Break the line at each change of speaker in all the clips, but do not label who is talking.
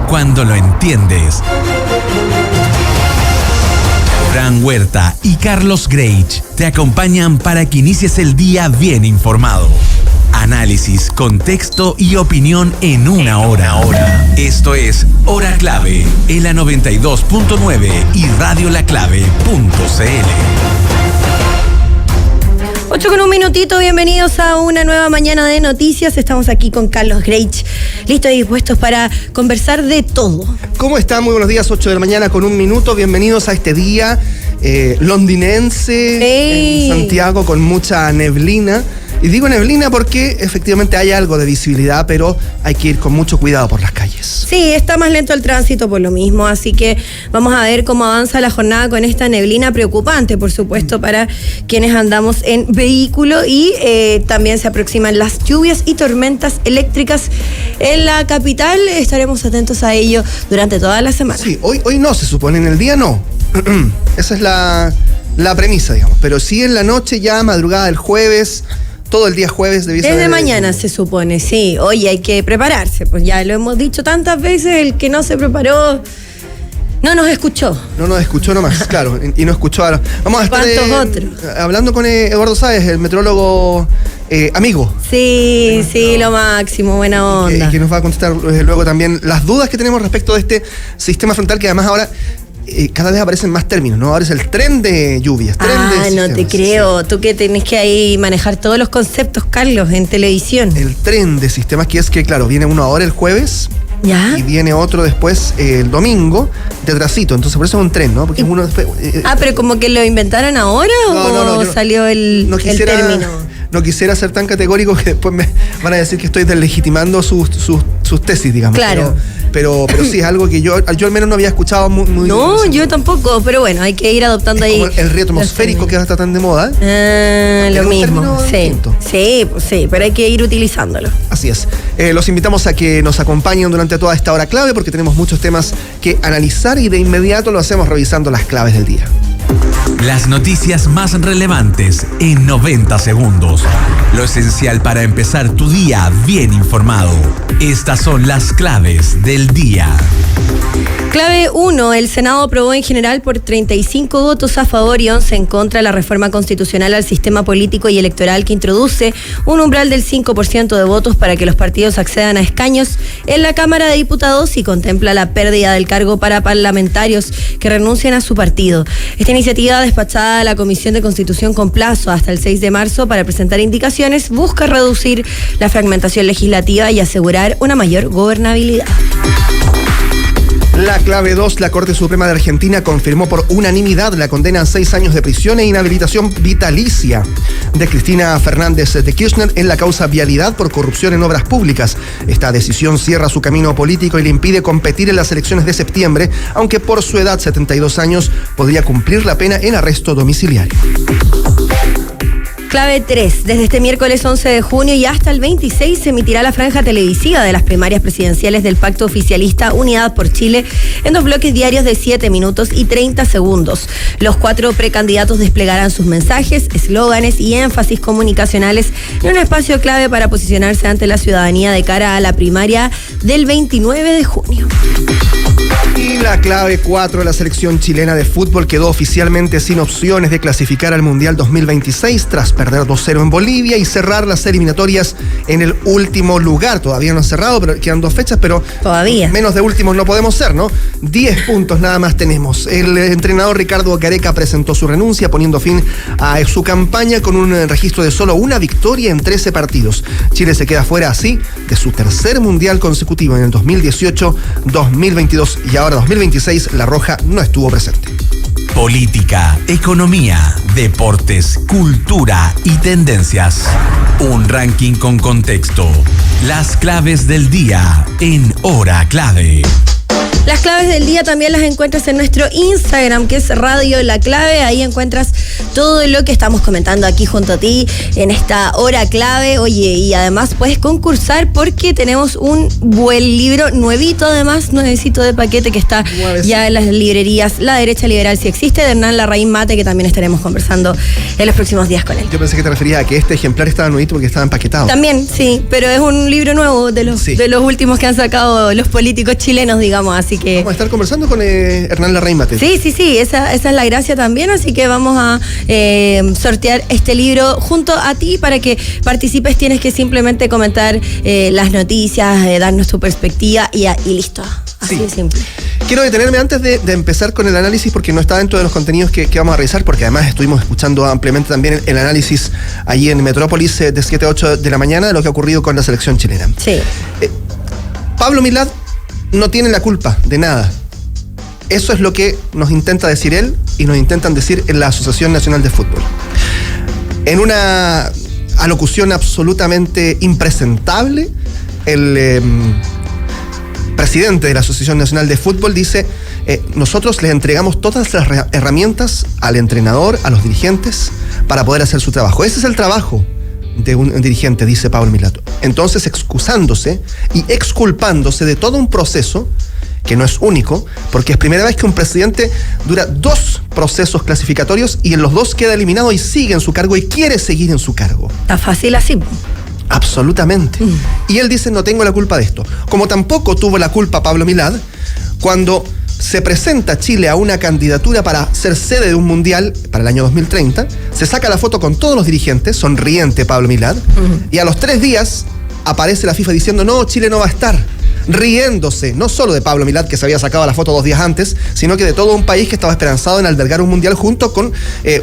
cuando lo entiendes. Fran Huerta y Carlos Greich te acompañan para que inicies el día bien informado. Análisis, contexto y opinión en una hora. Esto es Hora Clave, en la 92.9 y radiolaclave.cl.
8:01, bienvenidos a una nueva mañana de noticias. Estamos aquí con Carlos Greich, listos y dispuestos para conversar de todo.
¿Cómo están? Muy buenos días, 8 de la mañana con 1 minuto. Bienvenidos a este día londinense, en Santiago, con mucha neblina. Y digo neblina porque efectivamente hay algo de visibilidad, pero hay que ir con mucho cuidado por las calles.
Sí, está más lento el tránsito por lo mismo, así que vamos a ver cómo avanza la jornada con esta neblina preocupante, por supuesto, para quienes andamos en vehículo, y también se aproximan las lluvias y tormentas eléctricas en la capital. Estaremos atentos a ello durante toda la semana.
Sí, hoy no, se supone, en el día no. Esa es la premisa, digamos, pero sí en la noche, ya madrugada del jueves. Todo el día jueves
desde mañana se supone, sí. Hoy hay que prepararse, pues ya lo hemos dicho tantas veces, el que no se preparó no nos escuchó. No nos escuchó nomás, claro, y no escuchó a... Vamos a estar
otros? Hablando con Eduardo Sáez, el meteorólogo amigo.
Sí, lo máximo, buena onda.
Que nos va a contestar luego también las dudas que tenemos respecto de este sistema frontal, que además ahora... cada vez aparecen más términos, ¿no? Ahora es el tren de lluvias,
no te creo. Tú que tenés que ahí manejar todos los conceptos, Carlos, en televisión.
El tren de sistemas, que es que, claro, viene uno ahora el jueves.
¿Ya?
Y viene otro después el domingo, de atrasito. Entonces por eso es un tren, ¿no? Porque uno después...
pero como que lo inventaron ahora, ¿o salió el término?
No quisiera ser tan categórico que después me van a decir que estoy deslegitimando sus tesis, digamos.
Claro.
Pero sí es algo que yo al menos no había escuchado muy.
No, yo tampoco, pero bueno, hay que ir adoptando
es
ahí.
Como el río atmosférico que ahora está tan de moda.
Lo mismo. Sí, pero hay que ir utilizándolo.
Así es. Los invitamos a que nos acompañen durante toda esta hora clave, porque tenemos muchos temas que analizar, y de inmediato lo hacemos revisando las claves del día.
Las noticias más relevantes en 90 segundos. Lo esencial para empezar tu día bien informado. Estas son las claves del día.
Clave 1. El Senado aprobó en general por 35 votos a favor y 11 en contra la reforma constitucional al sistema político y electoral, que introduce un umbral del 5% de votos para que los partidos accedan a escaños en la Cámara de Diputados, y contempla la pérdida del cargo para parlamentarios que renuncian a su partido. Esta iniciativa, despachada a la Comisión de Constitución con plazo hasta el 6 de marzo para presentar indicaciones, busca reducir la fragmentación legislativa y asegurar una mayor gobernabilidad.
La clave 2, la Corte Suprema de Argentina confirmó por unanimidad la condena a 6 años de prisión e inhabilitación vitalicia de Cristina Fernández de Kirchner en la causa Vialidad por corrupción en obras públicas. Esta decisión cierra su camino político y le impide competir en las elecciones de septiembre, aunque por su edad, 72 años, podría cumplir la pena en arresto domiciliario.
Clave 3. Desde este miércoles 11 de junio y hasta el 26 se emitirá la franja televisiva de las primarias presidenciales del pacto oficialista Unidad por Chile en 2 bloques diarios de 7 minutos y 30 segundos. Los 4 precandidatos desplegarán sus mensajes, eslóganes y énfasis comunicacionales en un espacio clave para posicionarse ante la ciudadanía de cara a la primaria del 29 de junio.
Y la clave 4, la selección chilena de fútbol quedó oficialmente sin opciones de clasificar al Mundial 2026 tras perder 2-0 en Bolivia y cerrar las eliminatorias en el último lugar. Todavía no han cerrado, pero quedan 2 fechas, pero
todavía
menos de últimos no podemos ser, ¿no? 10 puntos nada más tenemos. El entrenador Ricardo Gareca presentó su renuncia, poniendo fin a su campaña con un registro de solo una victoria en 13 partidos. Chile se queda fuera así de su tercer Mundial consecutivo en el 2018, 2022 y ahora 2026. La Roja no estuvo presente.
Política, economía, deportes, cultura y tendencias. Un ranking con contexto. Las claves del día en Hora Clave.
Las claves del día también las encuentras en nuestro Instagram, que es Radio La Clave. Ahí encuentras todo lo que estamos comentando aquí junto a ti en esta hora clave. Oye, y además puedes concursar porque tenemos un buen libro nuevito, además, nuevecito de paquete que está ya en las librerías. La Derecha Liberal sí existe, de Hernán Larraín Mate, que también estaremos conversando en los próximos días con él.
Yo pensé que te referías a que este ejemplar estaba nuevito porque estaba empaquetado.
También, sí, pero es un libro nuevo de los últimos que han sacado los políticos chilenos, digamos, así que...
Vamos a estar conversando con Hernán Larraín Mate.
Sí, esa es la gracia también, así que vamos a sortear este libro junto a ti para que participes. Tienes que simplemente comentar las noticias, darnos tu perspectiva y listo. Así de simple.
Quiero detenerme antes de empezar con el análisis porque no está dentro de los contenidos que vamos a revisar, porque además estuvimos escuchando ampliamente también el análisis allí en Metrópolis de 7 a 8 de la mañana de lo que ha ocurrido con la selección chilena.
Sí.
Pablo Milad no tiene la culpa de nada. Eso es lo que nos intenta decir él y nos intentan decir en la Asociación Nacional de Fútbol. En una alocución absolutamente impresentable, el presidente de la Asociación Nacional de Fútbol dice: nosotros les entregamos todas las herramientas al entrenador, a los dirigentes, para poder hacer su trabajo. Ese es el trabajo de un dirigente, dice Pablo Milad. Entonces, excusándose y exculpándose de todo un proceso que no es único, porque es primera vez que un presidente dura 2 procesos clasificatorios y en los 2 queda eliminado y sigue en su cargo y quiere seguir en su cargo.
Está fácil así.
Absolutamente. Y él dice: no tengo la culpa de esto. Como tampoco tuvo la culpa Pablo Milad cuando se presenta Chile a una candidatura para ser sede de un mundial para el año 2030, se saca la foto con todos los dirigentes, sonriente Pablo Milad, y a los 3 días aparece la FIFA diciendo: no, Chile no va a estar. Riéndose, no solo de Pablo Milad, que se había sacado la foto 2 días antes, sino que de todo un país que estaba esperanzado en albergar un mundial junto con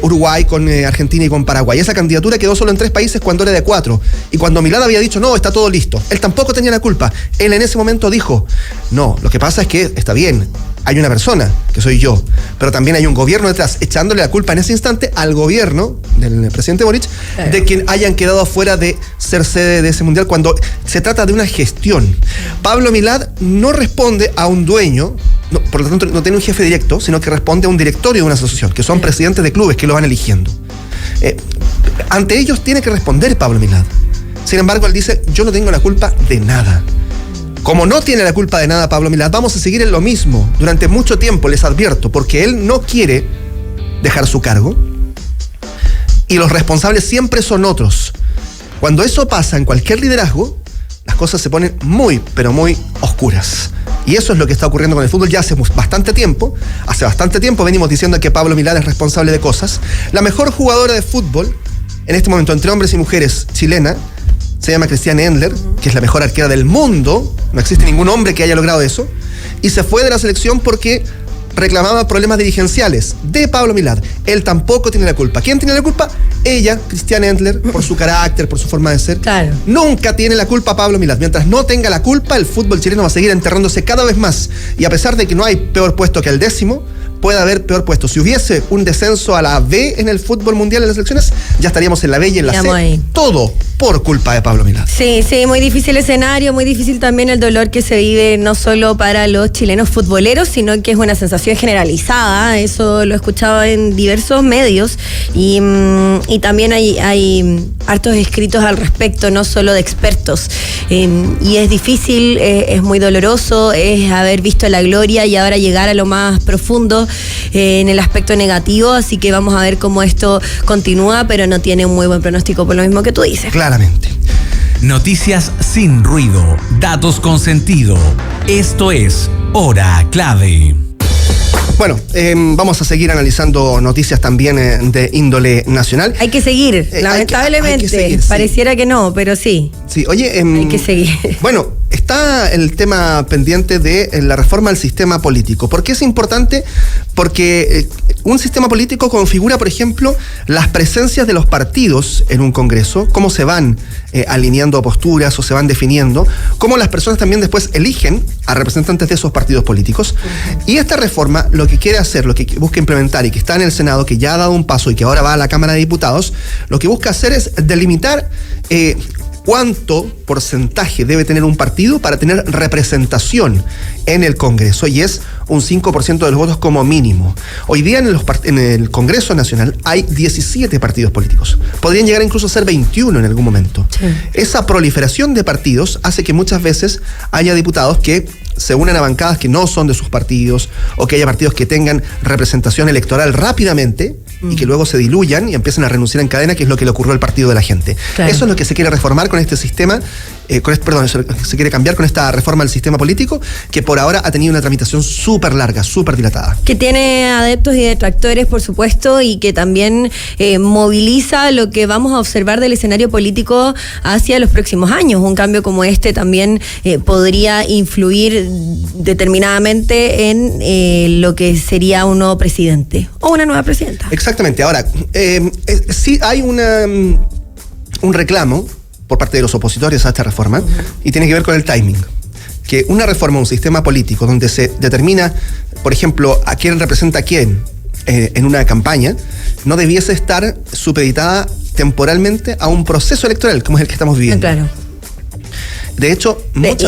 Uruguay, con Argentina y con Paraguay. Esa candidatura quedó solo en 3 países cuando era de 4. Y cuando Milad había dicho: no, está todo listo, él tampoco tenía la culpa. Él en ese momento dijo: no, lo que pasa es que está bien, hay una persona, que soy yo, pero también hay un gobierno detrás, echándole la culpa en ese instante al gobierno del presidente Boric, claro, de quien hayan quedado afuera de ser sede de ese mundial, cuando se trata de una gestión. Pablo Milad no responde a un dueño, no, por lo tanto no tiene un jefe directo, sino que responde a un directorio de una asociación, que son presidentes de clubes que lo van eligiendo. Ante ellos tiene que responder Pablo Milad. Sin embargo, él dice: yo no tengo la culpa de nada. Como no tiene la culpa de nada Pablo Milad, vamos a seguir en lo mismo durante mucho tiempo, les advierto, porque él no quiere dejar su cargo y los responsables siempre son otros. Cuando eso pasa en cualquier liderazgo, las cosas se ponen muy, pero muy oscuras. Y eso es lo que está ocurriendo con el fútbol ya hace bastante tiempo. Hace bastante tiempo venimos diciendo que Pablo Milad es responsable de cosas. La mejor jugadora de fútbol, en este momento, entre hombres y mujeres, chilena, se llama Christiane Endler, que es la mejor arquera del mundo. No existe ningún hombre que haya logrado eso. Y se fue de la selección porque reclamaba problemas dirigenciales de Pablo Milad. Él tampoco tiene la culpa. ¿Quién tiene la culpa? Ella, Christiane Endler, por su carácter, por su forma de ser.
Claro.
Nunca tiene la culpa Pablo Milad. Mientras no tenga la culpa, el fútbol chileno va a seguir enterrándose cada vez más. Y a pesar de que no hay peor puesto que el 10º, puede haber peor puesto. Si hubiese un descenso a la B en el fútbol mundial en las selecciones, ya estaríamos en la B y en la C. Ahí. Todo por culpa de Pablo Milad.
Sí, muy difícil escenario, muy difícil también el dolor que se vive no solo para los chilenos futboleros, sino que es una sensación generalizada. Eso lo he escuchado en diversos medios y también hay hartos escritos al respecto, no solo de expertos. Y es difícil, es muy doloroso, es haber visto la gloria y ahora llegar a lo más profundo en el aspecto negativo, así que vamos a ver cómo esto continúa, pero no tiene un muy buen pronóstico por lo mismo que tú dices.
Claramente.
Noticias sin ruido, datos con sentido. Esto es Hora Clave.
Bueno, vamos a seguir analizando noticias también de índole nacional.
Hay que seguir, lamentablemente. Hay que seguir, pareciera que no, pero sí.
Sí, oye,
hay que seguir.
Bueno, está el tema pendiente de la reforma del sistema político. ¿Por qué es importante? Porque un sistema político configura, por ejemplo, las presencias de los partidos en un congreso, cómo se van alineando posturas o se van definiendo, cómo las personas también después eligen a representantes de esos partidos políticos. Y esta reforma lo que quiere hacer, lo que busca implementar y que está en el Senado, que ya ha dado un paso y que ahora va a la Cámara de Diputados, lo que busca hacer es delimitar cuánto porcentaje debe tener un partido para tener representación en el Congreso, y es un 5% de los votos como mínimo. Hoy día en el Congreso Nacional hay 17 partidos políticos. Podrían llegar incluso a ser 21 en algún momento. Sí. Esa proliferación de partidos hace que muchas veces haya diputados que se unen a bancadas que no son de sus partidos, o que haya partidos que tengan representación electoral rápidamente y que luego se diluyan y empiecen a renunciar en cadena, que es lo que le ocurrió al Partido de la Gente. Claro. Eso es lo que se quiere reformar con este sistema, se quiere cambiar con esta reforma del sistema político, que por ahora ha tenido una tramitación súper larga, súper dilatada.
Que tiene adeptos y detractores, por supuesto, y que también moviliza lo que vamos a observar del escenario político hacia los próximos años. Un cambio como este también podría influir determinadamente en lo que sería un nuevo presidente o una nueva presidenta.
Exactamente. Ahora, sí hay un reclamo por parte de los opositores a esta reforma, y tiene que ver con el timing. Que una reforma, un sistema político donde se determina, por ejemplo, a quién representa a quién en una campaña, no debiese estar supeditada temporalmente a un proceso electoral como es el que estamos viviendo.
Claro.
De hecho,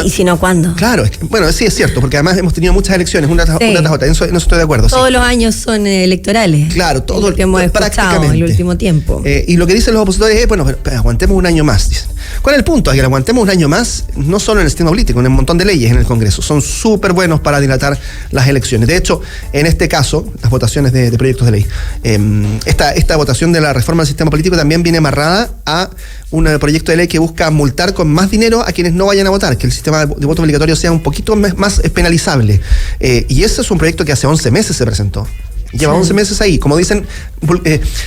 ¿y si no, cuándo?
Claro, bueno, sí es cierto, porque además hemos tenido muchas elecciones, una tras otra, en eso estoy de acuerdo.
Todos los años son electorales.
Claro, todo
lo que hemos escuchado en el último tiempo.
Y lo que dicen los opositores es, bueno, pero aguantemos un año más. Dicen. ¿Cuál es el punto? Es que aguantemos un año más, no solo en el sistema político, en un montón de leyes en el Congreso. Son súper buenos para dilatar las elecciones. De hecho, en este caso, las votaciones de proyectos de ley, esta votación de la reforma del sistema político también viene amarrada a un proyecto de ley que busca multar con más dinero a quienes no vayan a votar, que el sistema de voto obligatorio sea un poquito más penalizable. Y ese es un proyecto que hace 11 meses se presentó. Lleva 11 meses ahí, como dicen,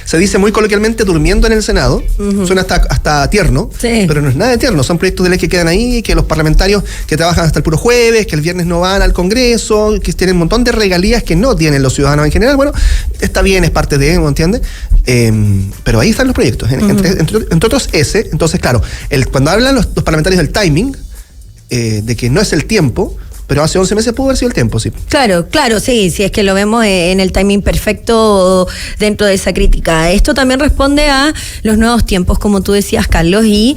se dice muy coloquialmente, durmiendo en el Senado. Suena hasta tierno, pero no es nada de tierno. Son proyectos de ley que quedan ahí, que los parlamentarios que trabajan hasta el puro jueves, que el viernes no van al Congreso, que tienen un montón de regalías que no tienen los ciudadanos en general. Bueno, está bien, es parte de, ¿me entiendes? Pero ahí están los proyectos, entre otros ese. Entonces, claro, cuando hablan los parlamentarios del timing, de que no es el tiempo, pero hace 11 meses pudo haber sido el tiempo, sí.
Claro, sí, es que lo vemos en el timing perfecto dentro de esa crítica. Esto también responde a los nuevos tiempos, como tú decías, Carlos, y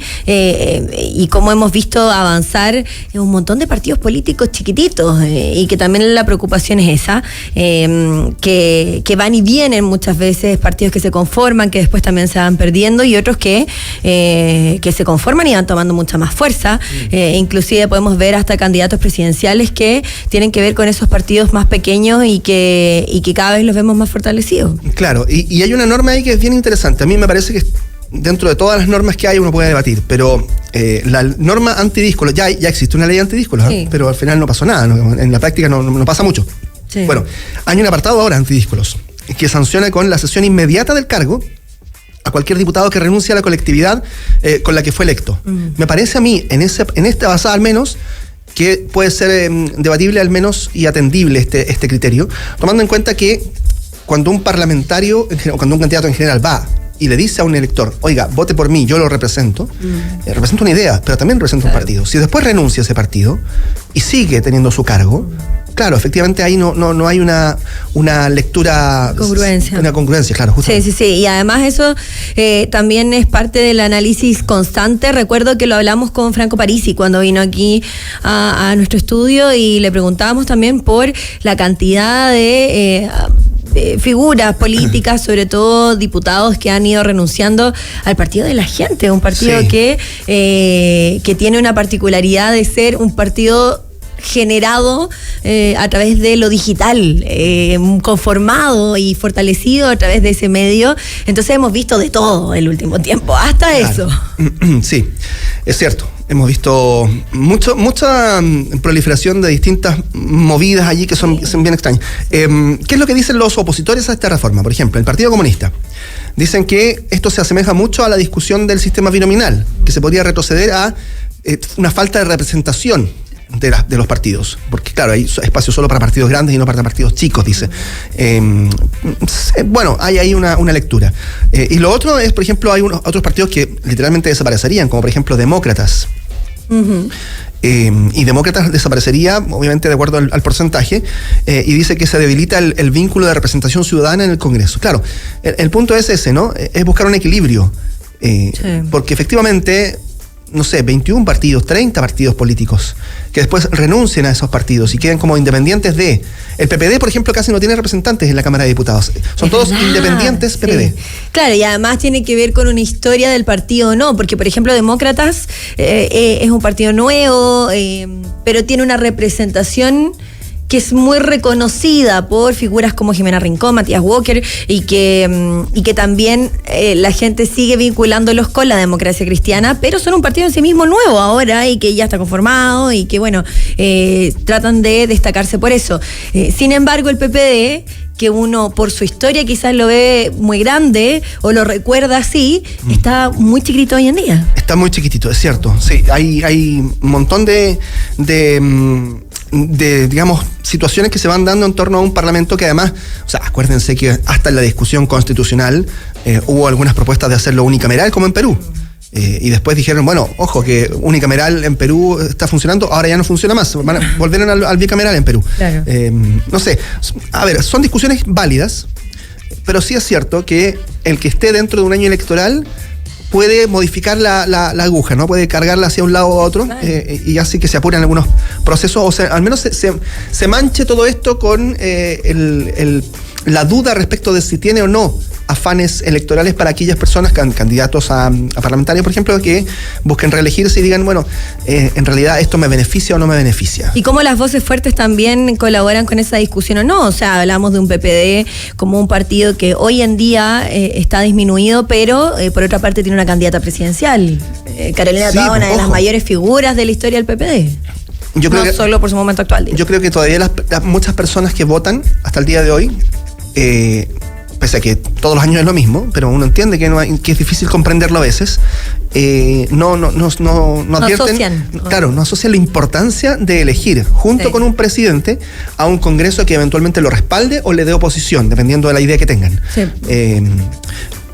cómo hemos visto avanzar un montón de partidos políticos chiquititos, y que también la preocupación es esa, que van y vienen muchas veces, partidos que se conforman, que después también se van perdiendo, y otros que se conforman y van tomando mucha más fuerza. Inclusive podemos ver hasta candidatos presidenciales que tienen que ver con esos partidos más pequeños y que cada vez los vemos más fortalecidos.
Claro, y hay una norma ahí que es bien interesante. A mí me parece que dentro de todas las normas que hay uno puede debatir, pero la norma antidíscolos, ya existe una ley antidíscolos, sí, pero al final no pasó nada, en la práctica no pasa mucho. Sí. Bueno, hay un apartado ahora antidíscolos que sanciona con la cesión inmediata del cargo a cualquier diputado que renuncie a la colectividad con la que fue electo. Me parece a mí, en esta basada al menos, que puede ser debatible al menos y atendible este criterio, tomando en cuenta que cuando un parlamentario, o cuando un candidato en general va y le dice a un elector, oiga, vote por mí, yo lo represento, represento una idea, pero también represento un partido. Si después renuncia a ese partido y sigue teniendo su cargo, claro, efectivamente ahí no hay una lectura...
Congruencia.
Una congruencia, claro. Justamente.
Sí. Y además eso también es parte del análisis constante. Recuerdo que lo hablamos con Franco Parisi cuando vino aquí a nuestro estudio, y le preguntábamos también por la cantidad de figuras políticas, sobre todo diputados que han ido renunciando al Partido de la Gente, un partido que tiene una particularidad de ser un partido generado a través de lo digital, conformado y fortalecido a través de ese medio. Entonces hemos visto de todo el último tiempo, hasta claro. Eso.
Sí, es cierto. Hemos visto mucha proliferación de distintas movidas allí que son bien extrañas. ¿Qué es lo que dicen los opositores a esta reforma? Por ejemplo, el Partido Comunista. Dicen que esto se asemeja mucho a la discusión del sistema binominal, que se podría retroceder a una falta de representación de los partidos, porque claro, hay espacio solo para partidos grandes y no para partidos chicos, dice. Bueno, hay ahí una lectura. Y lo otro es, por ejemplo, hay otros partidos que literalmente desaparecerían, como por ejemplo Demócratas. Y Demócratas desaparecería, obviamente de acuerdo al porcentaje, y dice que se debilita el vínculo de representación ciudadana en el Congreso. Claro, el punto es ese, ¿no? Es buscar un equilibrio, porque efectivamente no sé, 21 partidos, 30 partidos políticos, que después renuncien a esos partidos y queden como independientes de... El PPD, por ejemplo, casi no tiene representantes en la Cámara de Diputados. Son todos independientes PPD.
Sí. Claro, y además tiene que ver con una historia del partido o no, porque, por ejemplo, Demócratas es un partido nuevo, pero tiene una representación que es muy reconocida por figuras como Jimena Rincón, Matías Walker, y que también la gente sigue vinculándolos con la democracia cristiana, pero son un partido en sí mismo nuevo ahora y que ya está conformado y que, bueno, tratan de destacarse por eso. Sin embargo, el PPD, que uno por su historia quizás lo ve muy grande o lo recuerda así, está muy chiquitito hoy en día. Está
muy chiquitito, es cierto. Sí, hay un montón de digamos, situaciones que se van dando en torno a un parlamento que además, o sea, acuérdense que hasta en la discusión constitucional hubo algunas propuestas de hacerlo unicameral como en Perú. Y después dijeron, bueno, ojo, que unicameral en Perú está funcionando, ahora ya no funciona más, volvieron al bicameral en Perú. Claro. No sé, a ver, son discusiones válidas, pero sí es cierto que el que esté dentro de un año electoral puede modificar la aguja, ¿no? Puede cargarla hacia un lado u otro, y así que se apuren algunos procesos, o sea, al menos se manche todo esto con la duda respecto de si tiene o no afanes electorales para aquellas personas, candidatos a parlamentarios, por ejemplo, que busquen reelegirse y digan, bueno, en realidad esto me beneficia o no me beneficia.
Y cómo las voces fuertes también colaboran con esa discusión o no. O sea, hablamos de un PPD como un partido que hoy en día está disminuido, pero por otra parte tiene una candidata presidencial. Carolina Toá, una de las mayores figuras de la historia del PPD.
Yo creo
no
que,
solo por su momento actual. Digo.
Yo creo que todavía muchas personas que votan hasta el día de hoy, pese a que todos los años es lo mismo, pero uno entiende que es difícil comprenderlo a veces, no advierten, no asocian la importancia de elegir junto con un presidente a un Congreso que eventualmente lo respalde o le dé oposición, dependiendo de la idea que tengan. Sí.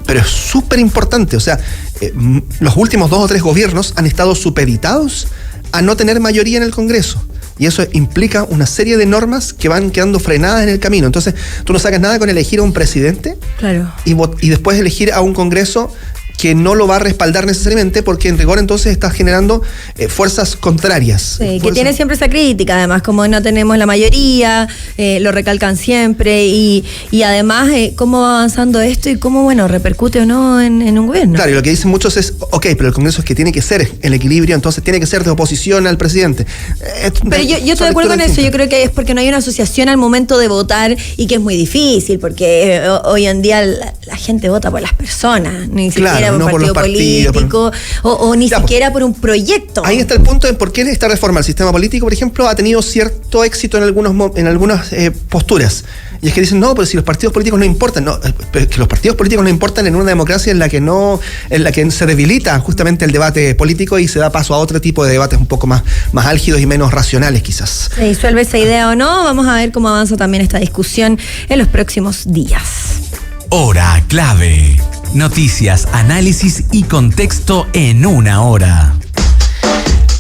Pero es súper importante, o sea, los últimos 2 o 3 gobiernos han estado supeditados a no tener mayoría en el Congreso. Y eso implica una serie de normas que van quedando frenadas en el camino. Entonces, tú no sacas nada con elegir a un presidente, claro, y después elegir a un Congreso que no lo va a respaldar necesariamente, porque en rigor entonces estás generando fuerzas contrarias. Sí,
que tiene siempre esa crítica, además, como no tenemos la mayoría, lo recalcan siempre, y además cómo va avanzando esto y cómo, bueno, repercute o no en un gobierno.
Claro, y lo que dicen muchos es, ok, pero el Congreso es que tiene que ser el equilibrio, entonces tiene que ser de oposición al presidente.
Pero yo estoy de acuerdo con eso, yo creo que es porque no hay una asociación al momento de votar y que es muy difícil, porque hoy en día la gente vota por las personas, ni siquiera por partido político, o ni siquiera por un proyecto.
Ahí está el punto de por qué esta reforma al sistema político, por ejemplo, ha tenido cierto éxito en algunas posturas. Y es que dicen, no, pero si los partidos políticos no importan, no, que los partidos políticos no importan en una democracia en la que se debilita justamente el debate político y se da paso a otro tipo de debates un poco más álgidos y menos racionales, quizás.
¿Se disuelve esa idea o no? Vamos a ver cómo avanza también esta discusión en los próximos días.
Hora clave. Noticias, análisis y contexto en una hora.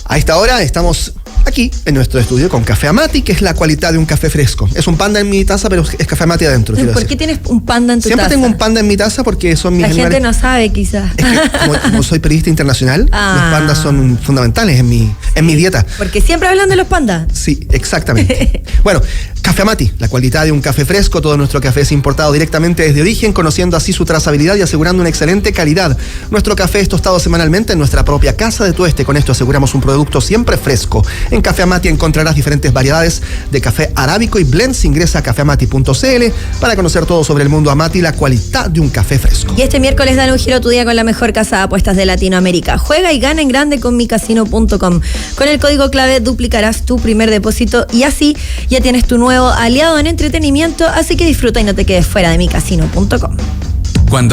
A esta hora estamos aquí en nuestro estudio con Café Amati, que es la cualidad de un café fresco. Es un panda en mi taza, pero es Café Amati adentro.
¿Por qué tienes un panda en tu taza?
Siempre tengo un panda en mi taza porque son mis animales.
La gente no sabe, quizás.
Es que como soy periodista internacional, los pandas son fundamentales en mi dieta.
Porque siempre hablan de los pandas.
Sí, exactamente. Bueno, Café Amati, la cualidad de un café fresco. Todo nuestro café es importado directamente desde origen, conociendo así su trazabilidad y asegurando una excelente calidad. Nuestro café es tostado semanalmente en nuestra propia casa de tueste. Con esto aseguramos un producto siempre fresco. En Café Amati encontrarás diferentes variedades de café arábico y blends. Ingresa a cafeamati.cl para conocer todo sobre el mundo Amati, la cualidad de un café fresco.
Y este miércoles dan un giro a tu día con la mejor casa de apuestas de Latinoamérica. Juega y gana en grande con micasino.com. Con el código clave duplicarás tu primer depósito y así ya tienes tu nuevo aliado en entretenimiento, así que disfruta y no te quedes fuera de micasino.com.
Cuando